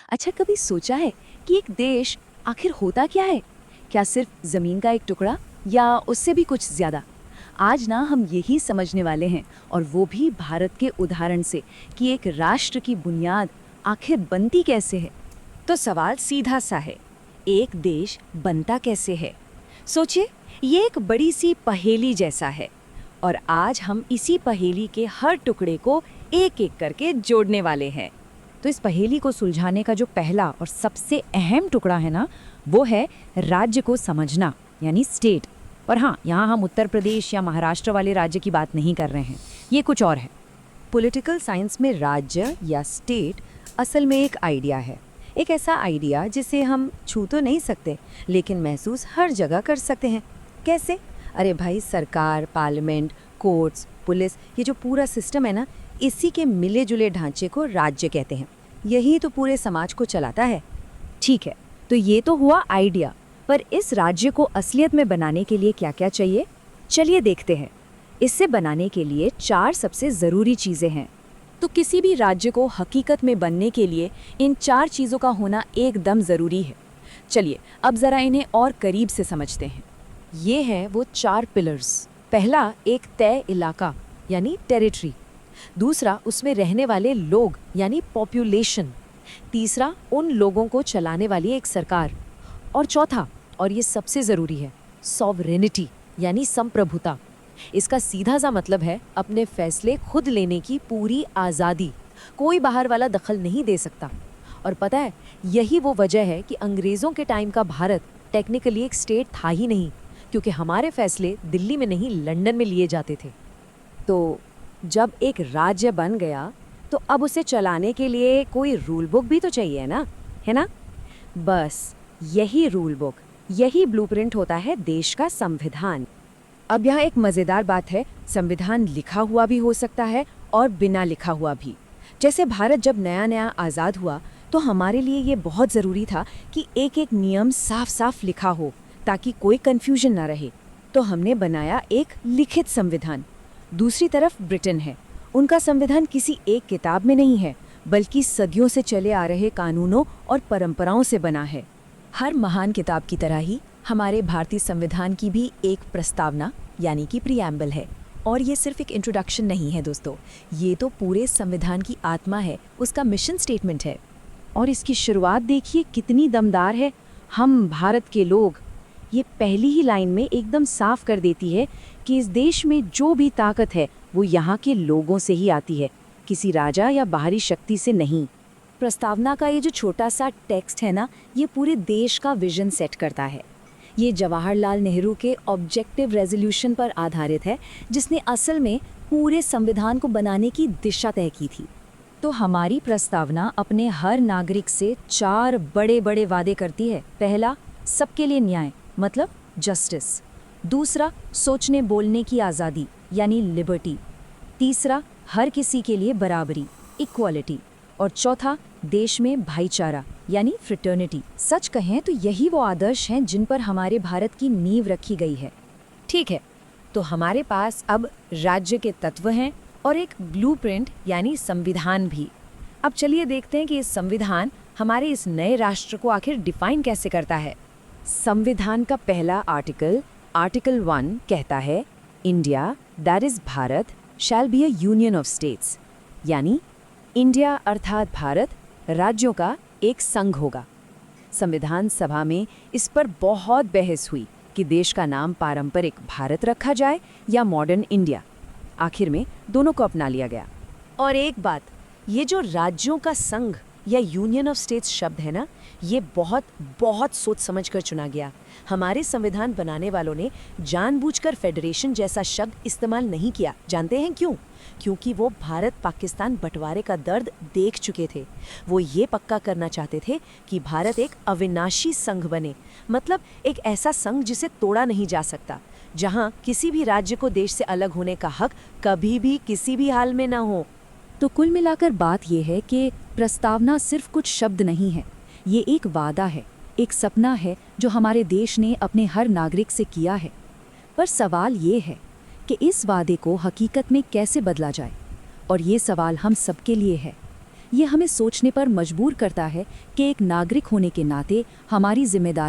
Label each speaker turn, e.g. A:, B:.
A: अच्छा, कभी सोचा है कि एक देश आखिर होता क्या है? क्या सिर्फ जमीन का एक टुकड़ा या उससे भी कुछ ज्यादा? आज ना हम यही समझने वाले हैं, और वो भी भारत के उदाहरण से कि एक राष्ट्र की बुनियाद आखिर बनती कैसे है।
B: तो सवाल सीधा सा है, एक देश बनता कैसे है? सोचिए, ये एक बड़ी सी पहेली जैसा है और आज हम इसी पहेली के हर टुकड़े को एक एक करके जोड़ने वाले हैं।
C: तो इस पहेली को सुलझाने का जो पहला और सबसे अहम टुकड़ा है ना, वो है राज्य को समझना, यानी स्टेट। और हाँ, यहाँ हम उत्तर प्रदेश या महाराष्ट्र वाले राज्य की बात नहीं कर रहे हैं, ये कुछ और है।
B: पॉलिटिकल साइंस में राज्य या स्टेट असल में एक आइडिया है, एक ऐसा आइडिया जिसे हम छू तो नहीं सकते लेकिन महसूस हर जगह कर सकते हैं। कैसे? अरे भाई, सरकार, पार्लियामेंट, कोर्ट्स, पुलिस, ये जो पूरा सिस्टम है ना, इसी के मिले जुले ढांचे को राज्य कहते हैं। यही तो पूरे समाज को चलाता है।
C: ठीक है, तो ये तो हुआ आइडिया, पर इस राज्य को असलियत में बनाने के लिए क्या क्या चाहिए? चलिए देखते हैं। इससे बनाने के लिए 4 सबसे ज़रूरी चीज़ें हैं।
A: तो किसी भी राज्य को हकीकत में बनने के लिए इन 4 चीज़ों का होना एकदम ज़रूरी है। चलिए अब ज़रा इन्हें और करीब से समझते हैं। ये हैं वो 4 पिलर्स। पहला, एक तय इलाका यानी टेरिटरी। दूसरा, उसमें रहने वाले लोग यानी पॉपुलेशन। तीसरा, उन लोगों को चलाने वाली एक सरकार। और चौथा, और ये सबसे ज़रूरी है, सॉवरेनिटी यानी संप्रभुता। इसका सीधा सा मतलब है अपने फैसले खुद लेने की पूरी आज़ादी। कोई बाहर वाला दखल नहीं दे सकता। और पता है, यही वो वजह है कि अंग्रेज़ों के टाइम का भारत टेक्निकली एक स्टेट था ही नहीं, क्योंकि हमारे फैसले दिल्ली में नहीं, लंदन में लिए जाते थे।
B: तो जब एक राज्य बन गया तो अब उसे चलाने के लिए कोई रूल बुक भी तो चाहिए ना, है ना? बस यही रूल बुक, यही ब्लूप्रिंट होता है देश का संविधान। अब यहाँ एक मज़ेदार बात है, संविधान लिखा हुआ भी हो सकता है और बिना लिखा हुआ भी। जैसे भारत जब नया नया आज़ाद हुआ तो हमारे लिए ये बहुत ज़रूरी था कि एक एक नियम साफ साफ लिखा हो ताकि कोई कन्फ्यूजन ना रहे। तो हमने बनाया एक लिखित संविधान। दूसरी तरफ ब्रिटेन है। उनका संविधान किसी एक किताब में नहीं है, बल्कि सदियों से चले आ रहे कानूनों और परंपराओं से बना है।
A: हर महान किताब की तरह ही हमारे भारतीय संविधान की भी एक प्रस्तावना यानी कि प्रीएम्बल है। और ये सिर्फ एक इंट्रोडक्शन नहीं है दोस्तों, ये तो पूरे संविधान की आत्मा है, उसका मिशन स्टेटमेंट है।
C: और इसकी शुरुआत देखिए कितनी दमदार है। हम भारत के लोग, ये पहली ही लाइन में एकदम साफ कर देती है कि इस देश में जो भी ताकत है वो यहाँ के लोगों से ही आती है, किसी राजा या बाहरी शक्ति से नहीं।
A: प्रस्तावना का ये जो छोटा सा टेक्स्ट है ना, ये पूरे देश का विजन सेट करता है। ये जवाहरलाल नेहरू के ऑब्जेक्टिव रेजोल्यूशन पर आधारित है, जिसने असल में पूरे संविधान को बनाने की दिशा तय की थी।
C: तो हमारी प्रस्तावना अपने हर नागरिक से 4 बड़े बड़े वादे करती है। पहला, सबके लिए न्याय मतलब जस्टिस। दूसरा, सोचने बोलने की आज़ादी यानी लिबर्टी। तीसरा, हर किसी के लिए बराबरी इक्वालिटी। और चौथा, देश में भाईचारा यानी फ्रेटर्निटी। सच कहें तो यही वो आदर्श हैं जिन पर हमारे भारत की नींव रखी गई है।
B: ठीक है, तो हमारे पास अब राज्य के तत्व हैं और एक ब्लूप्रिंट यानी संविधान भी। अब चलिए देखते हैं कि इस संविधान हमारे इस नए राष्ट्र को आखिर डिफाइन कैसे करता है। संविधान का पहला आर्टिकल, आर्टिकल 1 कहता है, India that is Bharat shall be a union of states, यानी इंडिया अर्थात भारत राज्यों का एक संघ होगा। संविधान सभा में इस पर बहुत बहस हुई कि देश का नाम पारंपरिक भारत रखा जाए या मॉडर्न इंडिया। आखिर में दोनों को अपना लिया गया। और एक बात, ये जो राज्यों का संघ या यूनियन ऑफ स्टेट्स शब्द है ना, ये बहुत बहुत सोच समझ कर चुना गया। हमारे संविधान बनाने वालों ने जानबूझकर फेडरेशन जैसा शब्द इस्तेमाल नहीं किया। जानते हैं क्यों? क्योंकि वो भारत पाकिस्तान बंटवारे का दर्द देख चुके थे। वो ये पक्का करना चाहते थे कि भारत एक अविनाशी संघ बने, मतलब एक ऐसा संघ जिसे तोड़ा नहीं जा सकता, जहां किसी भी राज्य को देश से अलग होने का हक कभी भी किसी भी हाल में ना हो।
C: तो कुल मिलाकर बात यह है कि प्रस्तावना सिर्फ कुछ शब्द नहीं है, ये एक वादा है, एक सपना है जो हमारे देश ने अपने हर नागरिक से किया है। पर सवाल ये है कि इस वादे को हकीकत में कैसे बदला जाए, और ये सवाल हम सबके लिए है। ये हमें सोचने पर मजबूर करता है कि एक नागरिक होने के नाते हमारी जिम्मेदारी